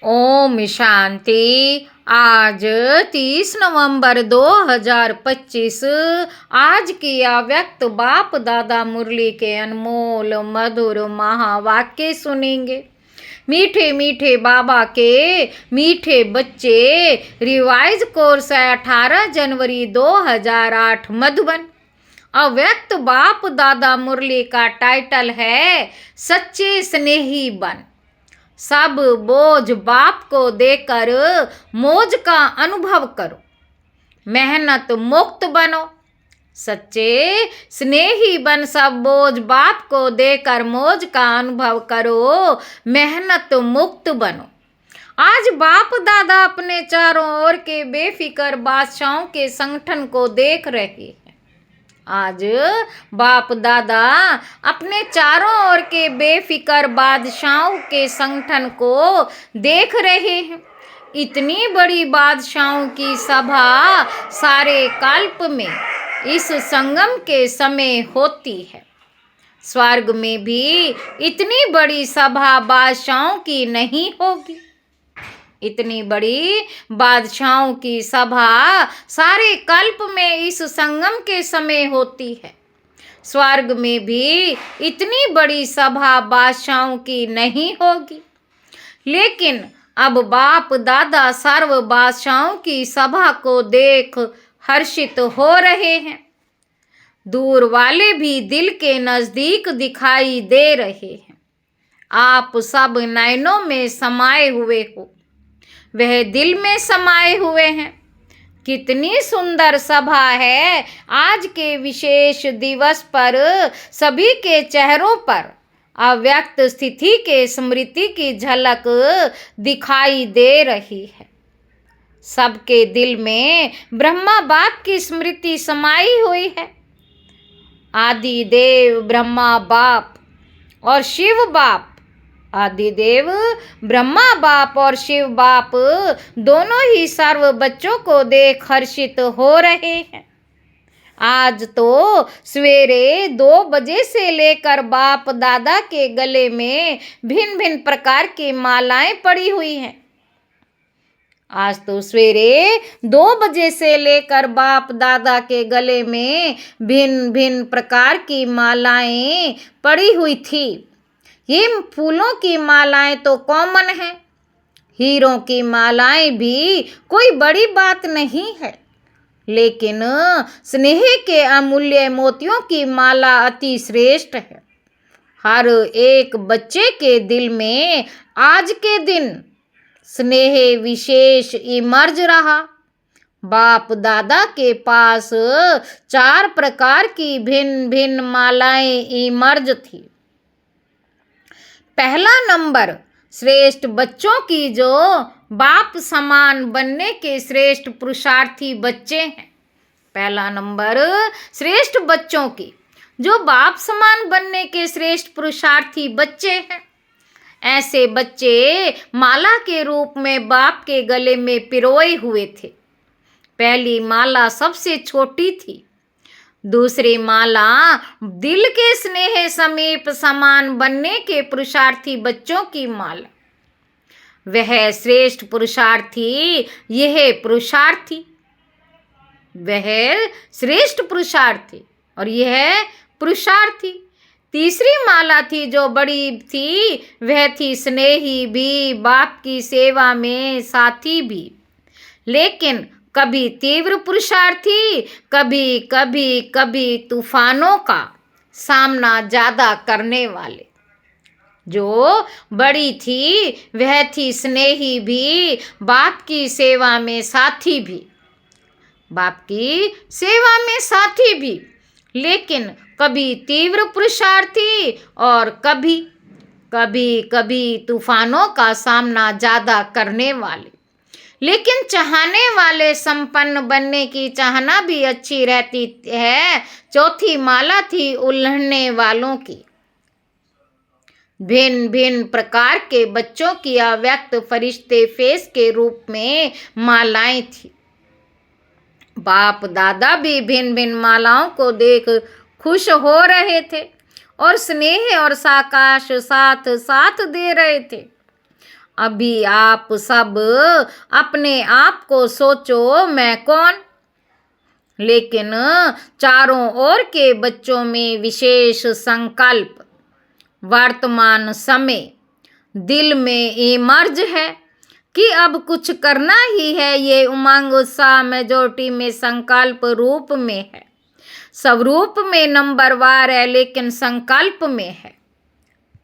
ओम शांति। आज 30 नवंबर 2025 आज की अव्यक्त बाप दादा मुरली के अनमोल मधुर महावाक्य सुनेंगे। मीठे मीठे बाबा के मीठे बच्चे रिवाइज कोर्स 18 जनवरी 2008 मधुबन। अव्यक्त बाप दादा मुरली का टाइटल है सच्चे स्नेही बन। सब बोझ बाप को देकर मौज का अनुभव करो, मेहनत मुक्त बनो। सच्चे स्नेही बन, सब बोझ बाप को देकर मौज का अनुभव करो, मेहनत मुक्त बनो। आज बाप दादा अपने चारों ओर के बेफिक्र बादशाहों के संगठन को देख रहे हैं। आज बाप दादा अपने चारों ओर के बेफिक्र बादशाहों के संगठन को देख रहे हैं। इतनी बड़ी बादशाहों की सभा सारे कल्प में इस संगम के समय होती है। स्वर्ग में भी इतनी बड़ी सभा बादशाहों की नहीं होगी। इतनी बड़ी बादशाहों की सभा सारे कल्प में इस संगम के समय होती है। स्वर्ग में भी इतनी बड़ी सभा बादशाहों की नहीं होगी। लेकिन अब बाप दादा सर्व बादशाहों की सभा को देख हर्षित हो रहे हैं। दूर वाले भी दिल के नजदीक दिखाई दे रहे हैं। आप सब नयनों में समाये हुए हो, वह दिल में समाये हुए हैं। कितनी सुंदर सभा है। आज के विशेष दिवस पर सभी के चेहरों पर अव्यक्त स्थिति के स्मृति की झलक दिखाई दे रही है। सबके दिल में ब्रह्मा बाप की स्मृति समाई हुई है। आदि देव ब्रह्मा बाप और शिव बाप, आदिदेव ब्रह्मा बाप और शिव बाप दोनों ही सर्व बच्चों को देख हर्षित हो रहे हैं। आज तो सवेरे 2 बजे से लेकर बाप दादा के गले में भिन्न भिन्न प्रकार की मालाएं पड़ी हुई हैं। आज तो सवेरे 2 बजे से लेकर बाप दादा के गले में भिन्न भिन्न प्रकार की मालाएं पड़ी हुई थी। ये फूलों की मालाएं तो कॉमन है। हीरों की मालाएं भी कोई बड़ी बात नहीं है। लेकिन स्नेह के अमूल्य मोतियों की माला अति श्रेष्ठ है। हर एक बच्चे के दिल में आज के दिन स्नेह विशेष इमर्ज रहा। बाप दादा के पास 4 प्रकार की भिन्न भिन्न मालाएं इमर्ज थी। पहला नंबर श्रेष्ठ बच्चों की, जो बाप समान बनने के श्रेष्ठ पुरुषार्थी बच्चे हैं। पहला नंबर श्रेष्ठ बच्चों की, जो बाप समान बनने के श्रेष्ठ पुरुषार्थी बच्चे हैं। ऐसे बच्चे माला के रूप में बाप के गले में पिरोए हुए थे। पहली माला सबसे छोटी थी। दूसरी माला दिल के स्नेह समीप समान बनने के पुरुषार्थी बच्चों की माला। वह श्रेष्ठ पुरुषार्थी, यह पुरुषार्थी, वह श्रेष्ठ पुरुषार्थी और यह पुरुषार्थी। तीसरी माला थी जो बड़ी थी, वह थी स्नेही भी, बाप की सेवा में साथी भी, लेकिन कभी तीव्र पुरुषार्थी, कभी तूफानों का सामना ज्यादा करने वाले। जो बड़ी थी वह थी स्नेही भी, बाप की सेवा में साथी भी, बाप की सेवा में साथी भी, लेकिन कभी तीव्र पुरुषार्थी और कभी तूफानों का सामना ज्यादा करने वाले। लेकिन चाहने वाले संपन्न बनने की चाहना भी अच्छी रहती है। चौथी माला थी उल्लड़ने वालों की। भिन्न भिन्न प्रकार के बच्चों की अव्यक्त फरिश्ते फेस के रूप में मालाएं थी। बाप दादा भी भिन्न भिन्न मालाओं को देख खुश हो रहे थे और स्नेह और साकाश साथ साथ दे रहे थे। अभी आप सब अपने आप को सोचो, मैं कौन? लेकिन चारों ओर के बच्चों में विशेष संकल्प वर्तमान समय दिल में इमर्ज है कि अब कुछ करना ही है। ये उमंग उत्साह मेजोरिटी में संकल्प रूप में है, सब रूप में नंबरवार है, लेकिन संकल्प में है।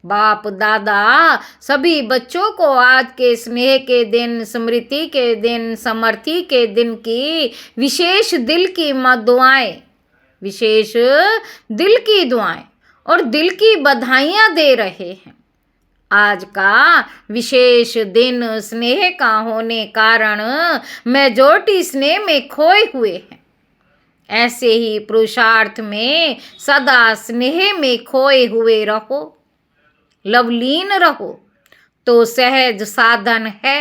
बाप दादा सभी बच्चों को आज के स्नेह के दिन, स्मृति के दिन, समर्थी के दिन की विशेष दिल की दुआएं, विशेष दिल की दुआएं और दिल की बधाइयां दे रहे हैं। आज का विशेष दिन स्नेह का होने कारण मेजोरिटी स्नेह में खोए हुए हैं। ऐसे ही पुरुषार्थ में सदा स्नेह में खोए हुए रहो, लवलीन रहो, तो सहज साधन है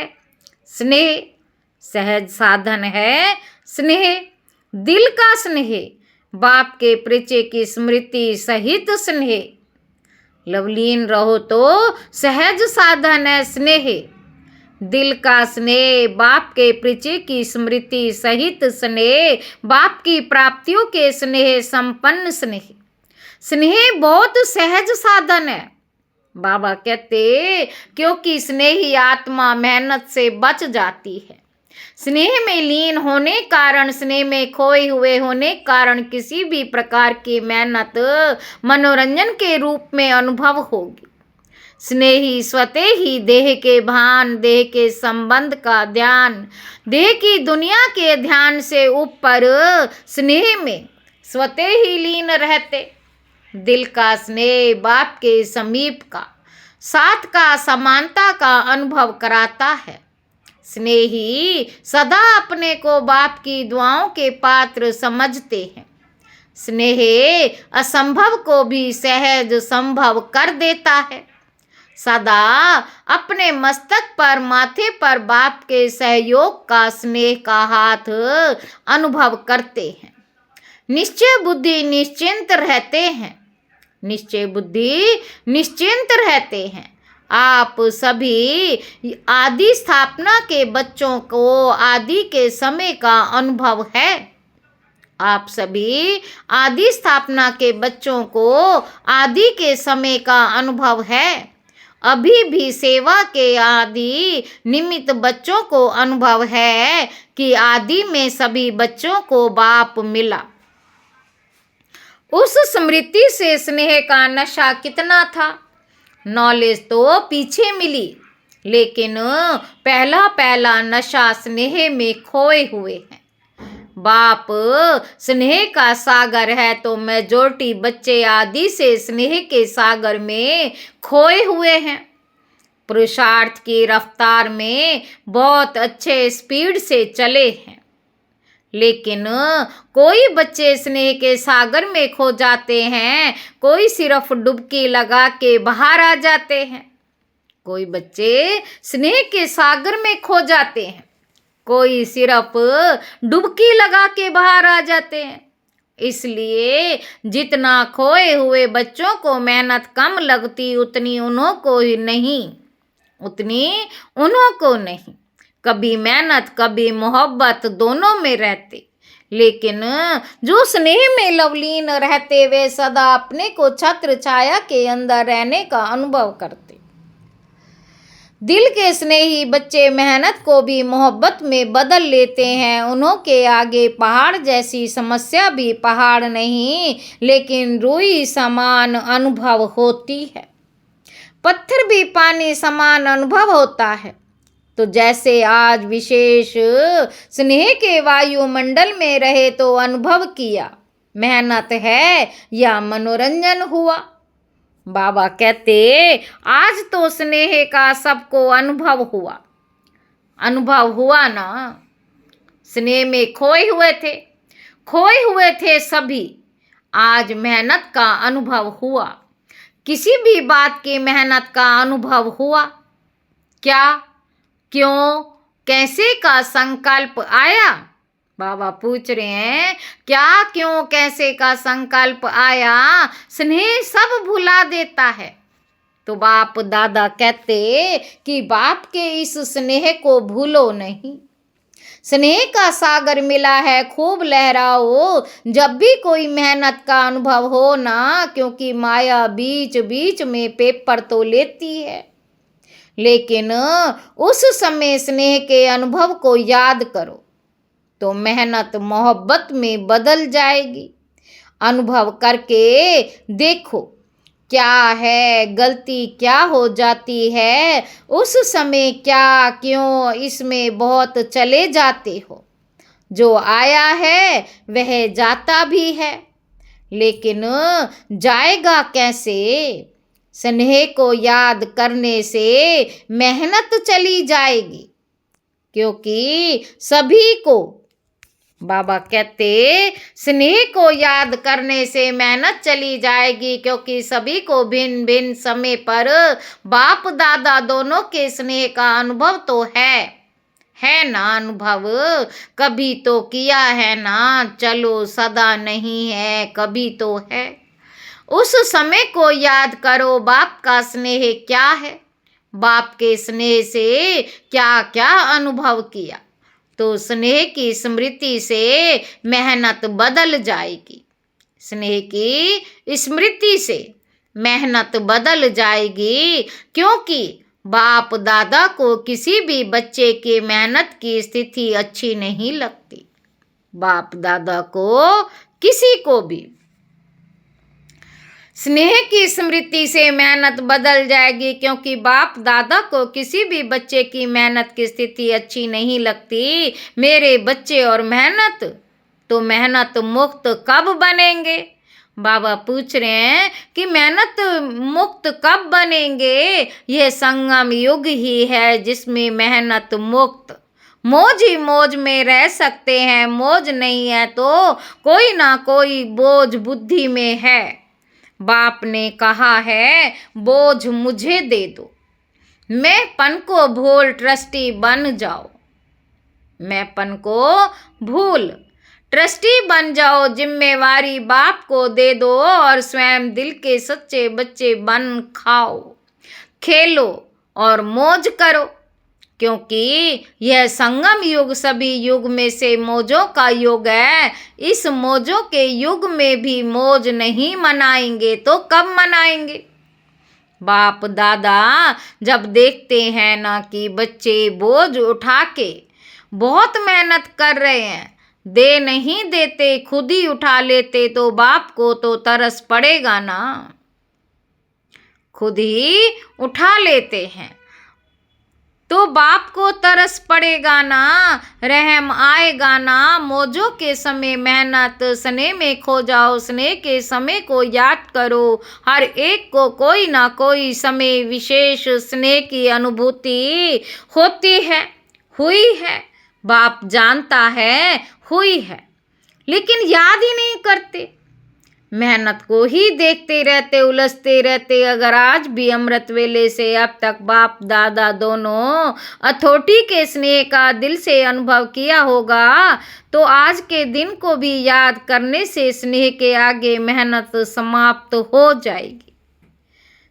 स्नेह। सहज साधन है स्नेह, दिल का स्नेह, बाप के परिचय की स्मृति सहित स्नेह। लवलीन रहो तो सहज साधन है स्नेह, दिल का स्नेह, बाप के परिचय की स्मृति सहित स्नेह, बाप की प्राप्तियों के स्नेह, संपन्न स्नेह। स्नेह बहुत सहज साधन है। बाबा कहते क्योंकि स्नेही आत्मा मेहनत से बच जाती है। स्नेह में लीन होने कारण, स्नेह में खोए हुए होने कारण किसी भी प्रकार की मेहनत मनोरंजन के रूप में अनुभव होगी। स्नेही स्वतः ही देह के भान, देह के संबंध का ध्यान, देह की दुनिया के ध्यान से ऊपर स्नेह में स्वतः ही लीन रहते। दिल का स्नेह बाप के समीप का, साथ का, समानता का अनुभव कराता है। स्नेही सदा अपने को बाप की दुआओं के पात्र समझते हैं। स्नेह असंभव को भी सहज संभव कर देता है। सदा अपने मस्तक पर, माथे पर बाप के सहयोग का, स्नेह का हाथ अनुभव करते हैं। निश्चय बुद्धि निश्चिंत रहते हैं, निश्चय बुद्धि निश्चिंत रहते हैं। आप सभी आदि स्थापना के बच्चों को आदि के समय का अनुभव है। आप सभी आदि स्थापना के बच्चों को आदि के समय का अनुभव है। अभी भी सेवा के आदि निमित्त बच्चों को अनुभव है कि आदि में सभी बच्चों को बाप मिला। उस स्मृति से स्नेह का नशा कितना था। नॉलेज तो पीछे मिली, लेकिन पहला पहला नशा स्नेह में खोए हुए हैं। बाप स्नेह का सागर है तो मेजोरिटी बच्चे आदि से स्नेह के सागर में खोए हुए हैं। पुरुषार्थ की रफ्तार में बहुत अच्छे स्पीड से चले हैं, लेकिन कोई बच्चे स्नेह के सागर में खो जाते हैं, कोई सिर्फ डुबकी लगा के बाहर आ जाते हैं। कोई बच्चे स्नेह के सागर में खो जाते हैं, कोई सिर्फ डुबकी लगा के बाहर आ जाते हैं। इसलिए जितना खोए हुए बच्चों को मेहनत कम लगती, उतनी उन्हों को ही नहीं, उतनी उन्हों को नहीं। कभी मेहनत कभी मोहब्बत दोनों में रहते, लेकिन जो स्नेह में लवलीन रहते वे सदा अपने को छत्र छाया के अंदर रहने का अनुभव करते। दिल के स्नेही बच्चे मेहनत को भी मोहब्बत में बदल लेते हैं। उन्हों के आगे पहाड़ जैसी समस्या भी पहाड़ नहीं, लेकिन रुई समान अनुभव होती है। पत्थर भी पानी समान अनुभव होता है। तो जैसे आज विशेष स्नेह के वायुमंडल में रहे तो अनुभव किया, मेहनत है या मनोरंजन हुआ। बाबा कहते आज तो स्नेह का सबको अनुभव हुआ। अनुभव हुआ ना। स्नेह में खोए हुए थे सभी। आज मेहनत का अनुभव हुआ। किसी भी बात की मेहनत का अनुभव हुआ। क्या, क्यों, कैसे का संकल्प आया। बाबा पूछ रहे हैं क्या, क्यों, कैसे का संकल्प आया। स्नेह सब भुला देता है। तो बाप दादा कहते कि बाप के इस स्नेह को भूलो नहीं। स्नेह का सागर मिला है, खूब लहराओ जब भी कोई मेहनत का अनुभव हो ना, क्योंकि माया बीच बीच में पेपर तो लेती है। लेकिन उस समय स्नेह के अनुभव को याद करो तो मेहनत मोहब्बत में बदल जाएगी। अनुभव करके देखो क्या है गलती, क्या हो जाती है उस समय, क्या क्यों इसमें बहुत चले जाते हो। जो आया है वह जाता भी है, लेकिन जाएगा कैसे। स्नेह को याद करने से मेहनत चली जाएगी, क्योंकि सभी को, बाबा कहते स्नेह को याद करने से मेहनत चली जाएगी, क्योंकि सभी को भिन्न भिन्न समय पर बाप दादा दोनों के स्नेह का अनुभव तो है ना। अनुभव कभी तो किया है ना, चलो सदा नहीं है, कभी तो है। उस समय को याद करो, बाप का स्नेह क्या है, बाप के स्नेह से क्या क्या अनुभव किया। तो स्नेह की स्मृति से मेहनत बदल जाएगी। स्नेह की स्मृति से मेहनत बदल जाएगी, क्योंकि बाप दादा को किसी भी बच्चे की मेहनत की स्थिति अच्छी नहीं लगती। बाप दादा को किसी को भी स्नेह की स्मृति से मेहनत बदल जाएगी, क्योंकि बाप दादा को किसी भी बच्चे की मेहनत की स्थिति अच्छी नहीं लगती। मेरे बच्चे और मेहनत तो मेहनत मुक्त कब बनेंगे। बाबा पूछ रहे हैं कि मेहनत मुक्त कब बनेंगे। यह संगम युग ही है जिसमें मेहनत मुक्त, मौज ही मौज में रह सकते हैं। मौज नहीं है तो कोई ना कोई बोझ बुद्धि में है। बाप ने कहा है बोझ मुझे दे दो, मैं पन को भूल ट्रस्टी बन जाओ। मैं पन को भूल ट्रस्टी बन जाओ, जिम्मेवारी बाप को दे दो और स्वयं दिल के सच्चे बच्चे बन खाओ, खेलो और मौज करो। क्योंकि यह संगम युग सभी युग में से मौजों का युग है। इस मौजों के युग में भी मौज नहीं मनाएंगे तो कब मनाएंगे। बाप दादा जब देखते हैं ना कि बच्चे बोझ उठा के बहुत मेहनत कर रहे हैं, दे नहीं देते, खुद ही उठा लेते, तो बाप को तो तरस पड़ेगा ना। खुद ही उठा लेते हैं तो बाप को तरस पड़ेगा ना, रहम आएगा ना। मौजों के समय मेहनत, स्नेह में खो जाओ, स्नेह के समय को याद करो। हर एक को कोई ना कोई समय विशेष स्नेह की अनुभूति होती है, हुई है। बाप जानता है हुई है, लेकिन याद ही नहीं करते, मेहनत को ही देखते रहते, उलझते रहते। अगर आज भी अमृत वेले से अब तक बाप दादा दोनों अथोटी के स्नेह का दिल से अनुभव किया होगा, तो आज के दिन को भी याद करने से स्नेह के आगे मेहनत समाप्त हो जाएगी।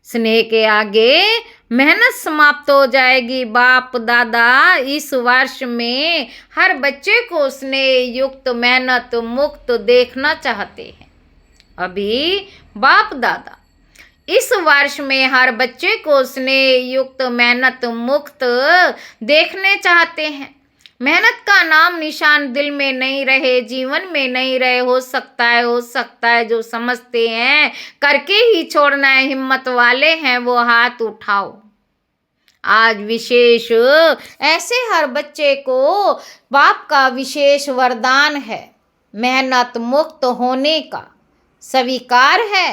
स्नेह के आगे मेहनत समाप्त हो जाएगी। बाप दादा इस वर्ष में हर बच्चे को स्नेह युक्त मेहनत मुक्त देखना चाहते हैं। अभी बाप दादा इस वर्ष में हर बच्चे को स्नेह युक्त मेहनत मुक्त देखने चाहते हैं। मेहनत का नाम निशान दिल में नहीं रहे, जीवन में नहीं रहे, हो सकता है जो समझते हैं करके ही छोड़ना है, हिम्मत वाले हैं वो हाथ उठाओ। आज विशेष ऐसे हर बच्चे को बाप का विशेष वरदान है, मेहनत मुक्त होने का स्वीकार है।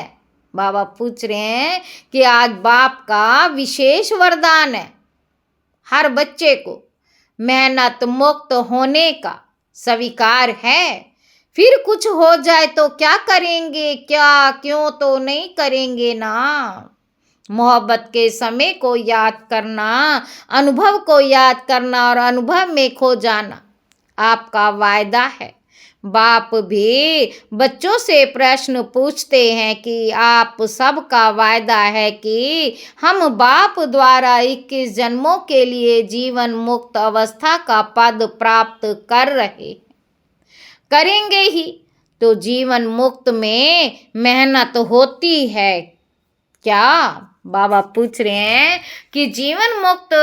बाबा पूछ रहे हैं कि आज बाप का विशेष वरदान है, हर बच्चे को मेहनत मुक्त होने का स्वीकार है। फिर कुछ हो जाए तो क्या करेंगे, क्या क्यों तो नहीं करेंगे ना। मोहब्बत के समय को याद करना, अनुभव को याद करना और अनुभव में खो जाना आपका वायदा है। बाप भी बच्चों से प्रश्न पूछते हैं कि आप सबका वायदा है कि हम बाप द्वारा 21 जन्मों के लिए जीवन मुक्त अवस्था का पद प्राप्त कर रहे करेंगे ही। तो जीवन मुक्त में मेहनत होती है क्या? बाबा पूछ रहे हैं कि जीवन मुक्त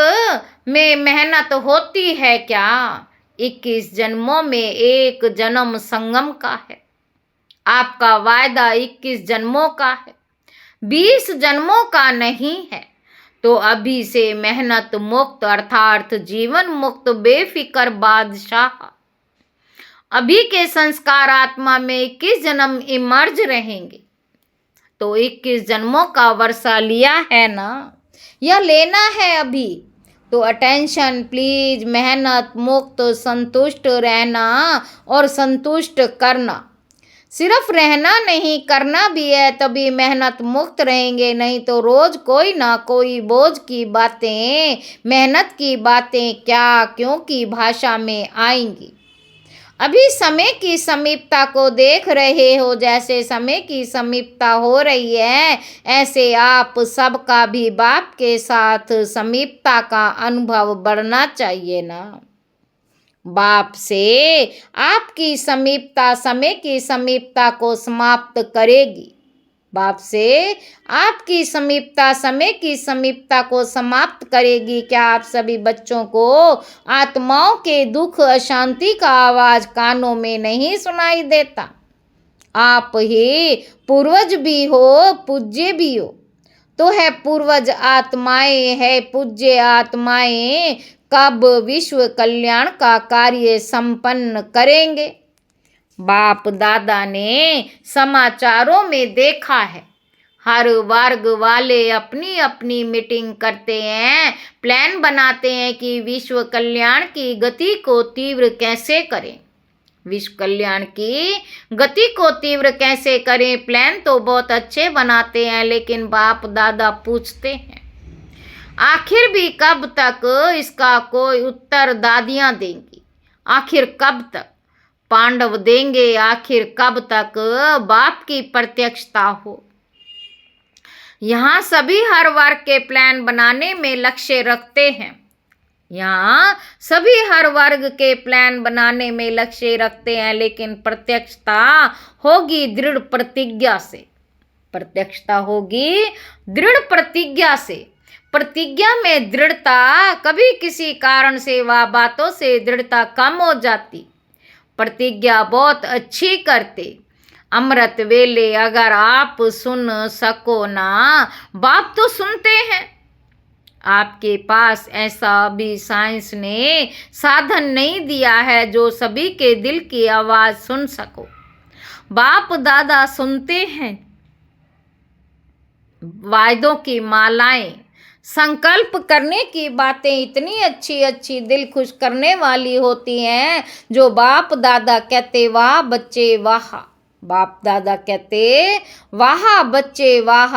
में मेहनत होती है क्या? 21 जन्मों में एक जन्म संगम का है। आपका वायदा 21 जन्मों का है, 20 जन्मों का नहीं है। तो अभी से मेहनत मुक्त अर्थात जीवन मुक्त बेफिक्र बादशाह। अभी के संस्कार आत्मा में 21 जन्म इमर्ज रहेंगे। तो 21 जन्मों का वर्षा लिया है ना, यह लेना है अभी। तो अटेंशन प्लीज, मेहनत मुक्त, संतुष्ट रहना और संतुष्ट करना। सिर्फ रहना नहीं, करना भी है, तभी मेहनत मुक्त रहेंगे। नहीं तो रोज कोई ना कोई बोझ की बातें, मेहनत की बातें क्या क्यों की भाषा में आएंगी। अभी समय की समीपता को देख रहे हो, जैसे समय की समीपता हो रही है ऐसे आप सबका भी बाप के साथ समीपता का अनुभव बढ़ना चाहिए ना। बाप से आपकी समीपता समय की समीपता को समाप्त करेगी। बाप से आपकी समीपता समय की समीपता को समाप्त करेगी। क्या आप सभी बच्चों को आत्माओं के दुख अशांति का आवाज कानों में नहीं सुनाई देता? आप ही पूर्वज भी हो, पूज्य भी हो। तो है पूर्वज आत्माएं, है पूज्य आत्माएं, कब विश्व कल्याण का कार्य संपन्न करेंगे? बाप दादा ने समाचारों में देखा है, हर वर्ग वाले अपनी अपनी मीटिंग करते हैं, प्लान बनाते हैं कि विश्व कल्याण की गति को तीव्र कैसे करें। विश्व कल्याण की गति को तीव्र कैसे करें, प्लान तो बहुत अच्छे बनाते हैं, लेकिन बाप दादा पूछते हैं आखिर भी कब तक इसका कोई उत्तर दादियां देंगी। आखिर कब तक पांडव देंगे, आखिर कब तक बाप की प्रत्यक्षता हो। यहाँ सभी हर वर्ग के प्लान बनाने में लक्ष्य रखते हैं। यहाँ सभी हर वर्ग के प्लान बनाने में लक्ष्य रखते हैं, लेकिन प्रत्यक्षता होगी दृढ़ प्रतिज्ञा से। प्रत्यक्षता होगी दृढ़ प्रतिज्ञा से। प्रतिज्ञा में दृढ़ता, कभी किसी कारण से व बातों से दृढ़ता कम हो जाती। प्रतिज्ञा बहुत अच्छी करते। अमृत वेले अगर आप सुन सको ना, बाप तो सुनते हैं। आपके पास ऐसा भी साइंस ने साधन नहीं दिया है जो सभी के दिल की आवाज सुन सको। बाप दादा सुनते हैं। वायदों की मालाएं, संकल्प करने की बातें इतनी अच्छी अच्छी दिल खुश करने वाली होती हैं, जो बाप दादा कहते वाह बच्चे वाह। बाप दादा कहते वाह बच्चे वाह।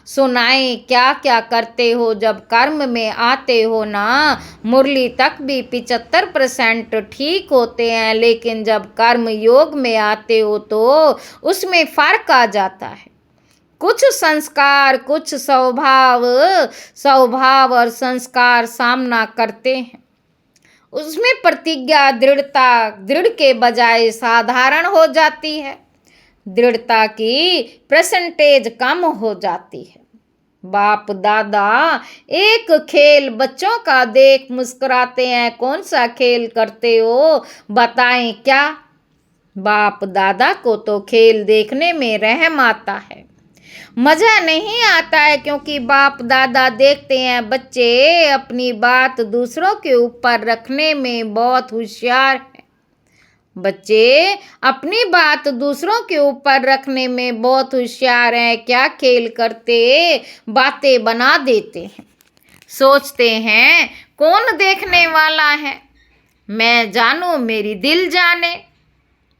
सुनाए क्या क्या करते हो जब कर्म में आते हो ना। मुरली तक भी 75% ठीक होते हैं, लेकिन जब कर्म योग में आते हो तो उसमें फर्क आ जाता है। कुछ संस्कार, कुछ स्वभाव और संस्कार सामना करते हैं। उसमें प्रतिज्ञा दृढ़ता दृढ़ के बजाय साधारण हो जाती है। दृढ़ता की परसेंटेज कम हो जाती है। बाप दादा एक खेल बच्चों का देख मुस्कुराते हैं। कौन सा खेल करते हो बताएं क्या? बाप दादा को तो खेल देखने में रहम आता है, मजा नहीं आता है, क्योंकि बाप दादा देखते हैं बच्चे अपनी बात दूसरों के ऊपर रखने में बहुत होशियार हैं। बच्चे अपनी बात दूसरों के ऊपर रखने में बहुत होशियार हैं। क्या खेल करते, बातें बना देते हैं। सोचते हैं कौन देखने वाला है, मैं जानूं मेरी दिल जाने।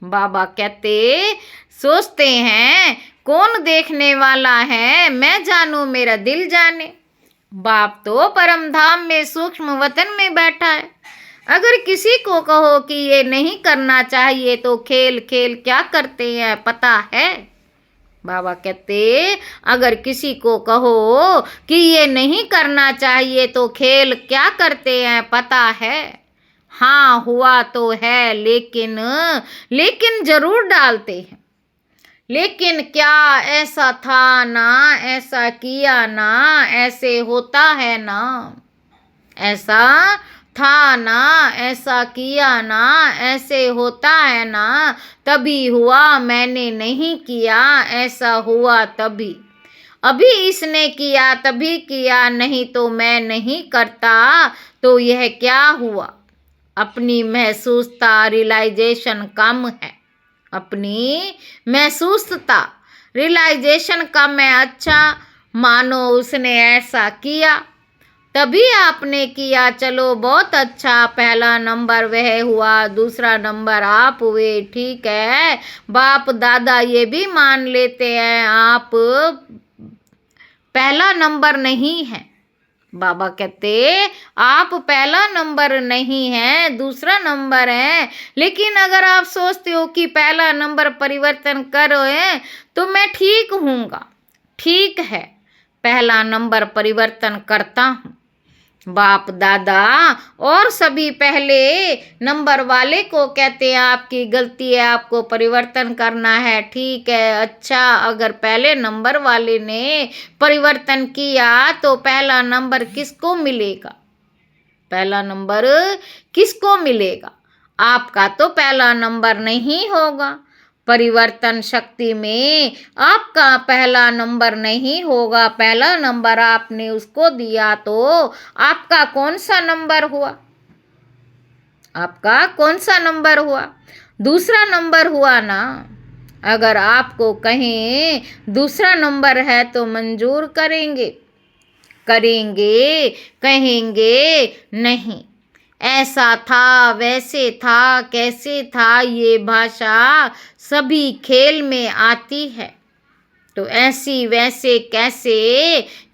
बाबा कहते सोचते हैं कौन देखने वाला है, मैं जानूं मेरा दिल जाने। बाप तो परम धाम में सूक्ष्म वतन में बैठा है। अगर किसी को कहो कि ये नहीं करना चाहिए तो खेल खेल क्या करते हैं पता है? बाबा कहते अगर किसी को कहो कि ये नहीं करना चाहिए तो खेल क्या करते हैं पता है? हाँ हुआ तो है लेकिन जरूर डालते हैं। लेकिन क्या ऐसा था ना, ऐसा किया ना, ऐसे होता है ना। ऐसा था ना, ऐसा किया ना, ऐसे होता है ना। तभी हुआ मैंने नहीं किया, ऐसा हुआ तभी। अभी इसने किया तभी किया, नहीं तो मैं नहीं करता। तो यह क्या हुआ? अपनी महसूसता रियलाइजेशन कम है। अपनी महसूसता रियलाइजेशन कम है। अच्छा मानो उसने ऐसा किया तभी आपने किया, चलो बहुत अच्छा। पहला नंबर वह हुआ, दूसरा नंबर आप हुए, ठीक है। बाप दादा ये भी मान लेते हैं आप पहला नंबर नहीं है। बाबा कहते आप पहला नंबर नहीं है, दूसरा नंबर है। लेकिन अगर आप सोचते हो कि पहला नंबर परिवर्तन करो है तो मैं ठीक हूँगा, ठीक है, पहला नंबर परिवर्तन करता हूँ। बाप दादा और सभी पहले नंबर वाले को कहते हैं आपकी गलती है, आपको परिवर्तन करना है, ठीक है। अच्छा अगर पहले नंबर वाले ने परिवर्तन किया तो पहला नंबर किसको मिलेगा? पहला नंबर किसको मिलेगा? आपका तो पहला नंबर नहीं होगा। परिवर्तन शक्ति में आपका पहला नंबर नहीं होगा। पहला नंबर आपने उसको दिया तो आपका कौन सा नंबर हुआ? आपका कौन सा नंबर हुआ? दूसरा नंबर हुआ ना। अगर आपको कहें दूसरा नंबर है तो मंजूर करेंगे, कहेंगे नहीं। ऐसा था, वैसे था, कैसे था, ये भाषा सभी खेल में आती है। तो ऐसी वैसे कैसे,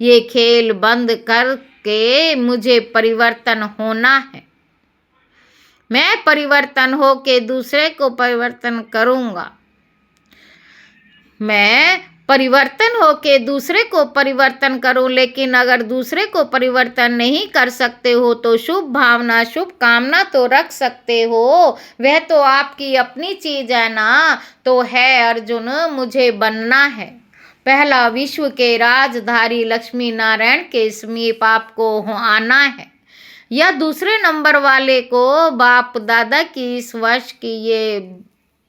ये खेल बंद करके मुझे परिवर्तन होना है। मैं परिवर्तन होके दूसरे को परिवर्तन करूँगा। मैं परिवर्तन होके दूसरे को परिवर्तन करूं। लेकिन अगर दूसरे को परिवर्तन नहीं कर सकते हो तो शुभ भावना शुभ कामना तो रख सकते हो। वह तो आपकी अपनी चीज है ना। तो है अर्जुन, मुझे बनना है पहला विश्व के राजधारी, लक्ष्मी नारायण के समीप आपको आना है। या दूसरे नंबर वाले को बाप दादा की इस वर्ष की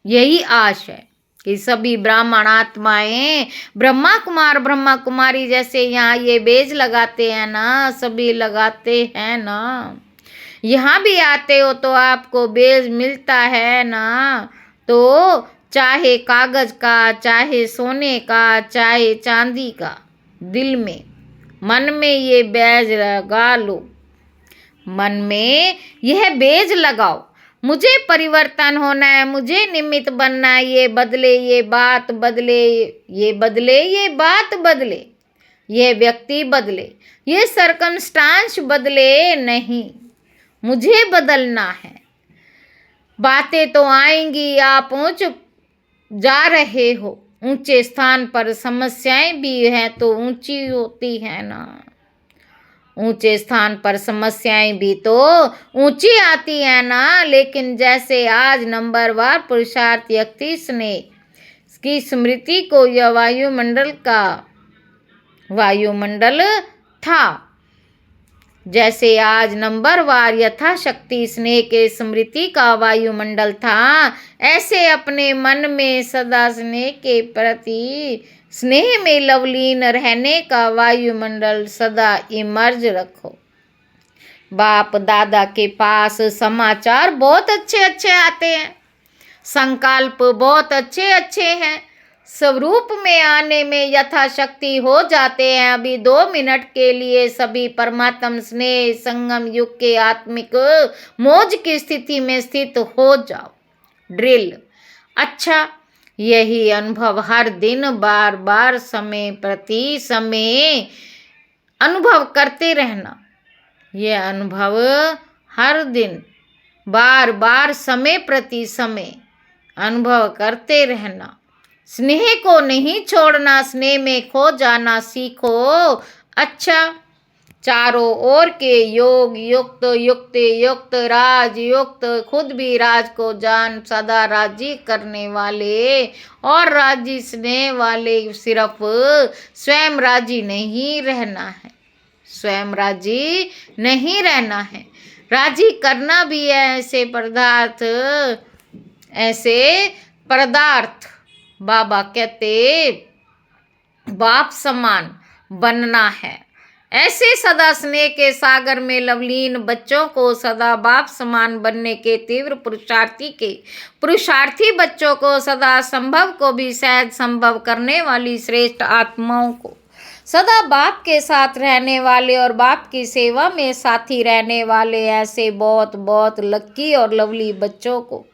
यही आश है कि सभी ब्राह्मण आत्माएं, ब्रह्मा कुमार ब्रह्मा कुमारी जैसे यहाँ ये बेज लगाते हैं ना, सभी लगाते हैं ना। यहाँ भी आते हो तो आपको बेज मिलता है ना। तो चाहे कागज का, चाहे सोने का, चाहे चांदी का, दिल में मन में ये बेज लगा लो। मन में यह बेज लगाओ, मुझे परिवर्तन होना है, मुझे निमित्त बनना है। ये बदले, ये बात बदले, ये बदले, ये बात बदले, ये व्यक्ति बदले, ये सर्कमस्टांस बदले नहीं, मुझे बदलना है। बातें तो आएंगी, आप ऊंच जा रहे हो ऊंचे स्थान पर, समस्याएं भी हैं तो ऊंची होती है ना। ऊंचे स्थान पर समस्याएं भी तो ऊंची आती है ना। लेकिन जैसे आज नंबरवार पुरुषार्थ 31 ने की स्मृति को यह वायुमंडल था, जैसे आज नंबरवार यथाशक्ति स्नेह के स्मृति का वायुमंडल था, ऐसे अपने मन में सदा स्नेह के प्रति, स्नेह में लवलीन रहने का वायुमंडल सदा इमर्ज रखो। बाप दादा के पास समाचार बहुत अच्छे अच्छे आते हैं, संकल्प बहुत अच्छे अच्छे हैं, स्वरूप में आने में यथाशक्ति हो जाते हैं। अभी 2 मिनट के लिए सभी परमात्म स्नेह संगम युग के आत्मिक मौज की स्थिति में स्थित हो जाओ। ड्रिल। अच्छा यही अनुभव हर दिन बार बार समय प्रति समय अनुभव करते रहना। यह अनुभव हर दिन बार बार समय प्रति समय अनुभव करते रहना। स्नेह को नहीं छोड़ना, स्नेह में खो जाना सीखो। अच्छा, चारों ओर के योग युक्त युक्त युक्त राज युक्त, खुद भी राज को जान, सदा राजी करने वाले और राजी स्नेह वाले। सिर्फ स्वयं राजी नहीं रहना है, स्वयं राजी नहीं रहना है, राजी करना भी है। ऐसे पदार्थ बाबा कहते बाप समान बनना है। ऐसे सदा स्नेह के सागर में लवलीन बच्चों को, सदा बाप समान बनने के तीव्र पुरुषार्थी बच्चों को, सदा संभव को भी सहज संभव करने वाली श्रेष्ठ आत्माओं को, सदा बाप के साथ रहने वाले और बाप की सेवा में साथी रहने वाले ऐसे बहुत बहुत लक्की और लवली बच्चों को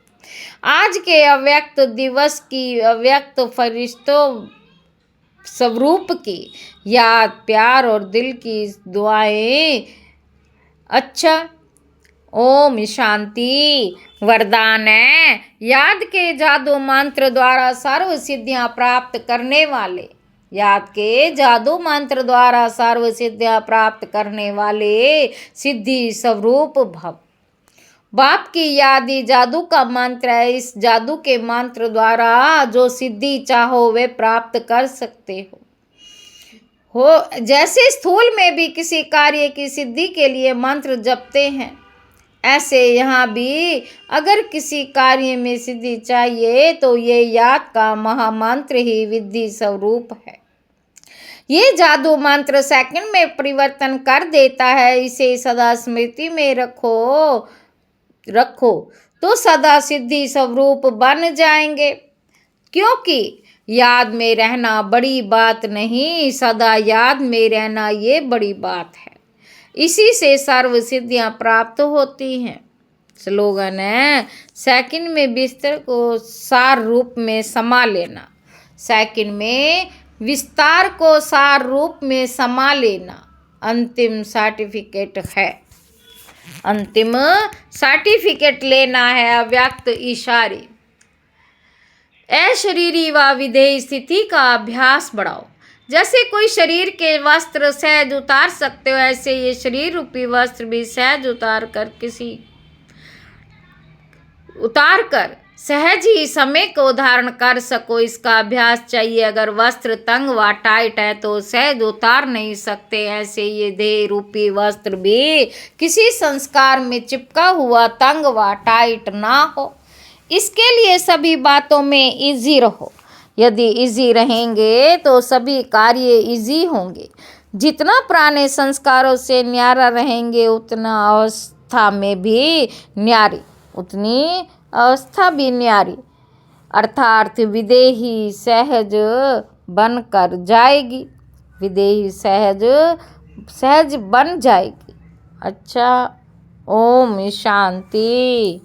आज के अव्यक्त दिवस की अव्यक्त फरिश्तों स्वरूप की याद, प्यार और दिल की दुआएं। अच्छा, ओम शांति वरदान है। याद के जादू मंत्र द्वारा सर्व सिद्धियां प्राप्त करने वाले, याद के जादू मंत्र द्वारा सर्व सिद्धियां प्राप्त करने वाले सिद्धि स्वरूप भव। बाप की यादी जादू का मंत्र है। इस जादू के मंत्र द्वारा जो सिद्धि चाहो वे प्राप्त कर सकते हो। जैसे स्थूल में भी किसी कार्य की सिद्धि के लिए मंत्र जपते हैं, ऐसे यहाँ भी अगर किसी कार्य में सिद्धि चाहिए तो ये याद का महामंत्र ही विद्धि स्वरूप है। ये जादू मंत्र सेकंड में परिवर्तन कर देता है। इसे सदा स्मृति में रखो तो सदा सिद्धि स्वरूप बन जाएंगे। क्योंकि याद में रहना बड़ी बात नहीं, सदा याद में रहना ये बड़ी बात है। इसी से सर्व सिद्धियां प्राप्त होती हैं। स्लोगन है, सेकंड में बिस्तर को सार रूप में समा लेना, सेकंड में विस्तार को सार रूप में समा लेना अंतिम सर्टिफिकेट है। अंतिम सर्टिफिकेट लेना है अव्यक्त इशारे। अशरीरी व विधेय स्थिति का अभ्यास बढ़ाओ। जैसे कोई शरीर के वस्त्र सहज उतार सकते हो, ऐसे ये शरीर रूपी वस्त्र भी सहज उतार कर सहज ही समय को धारण कर सको, इसका अभ्यास चाहिए। अगर वस्त्र तंग व टाइट है तो सहज उतार नहीं सकते, ऐसे ये देह रूपी वस्त्र भी किसी संस्कार में चिपका हुआ तंग व टाइट ना हो। इसके लिए सभी बातों में इजी रहो। यदि इजी रहेंगे तो सभी कार्य इजी होंगे। जितना पुराने संस्कारों से न्यारा रहेंगे उतना अवस्था में भी न्यारी, उतनी अवस्था भी न्यारी, अर्थात विदेही सहज बनकर जाएगी, विदेही सहज बन जाएगी। अच्छा, ओम शांति।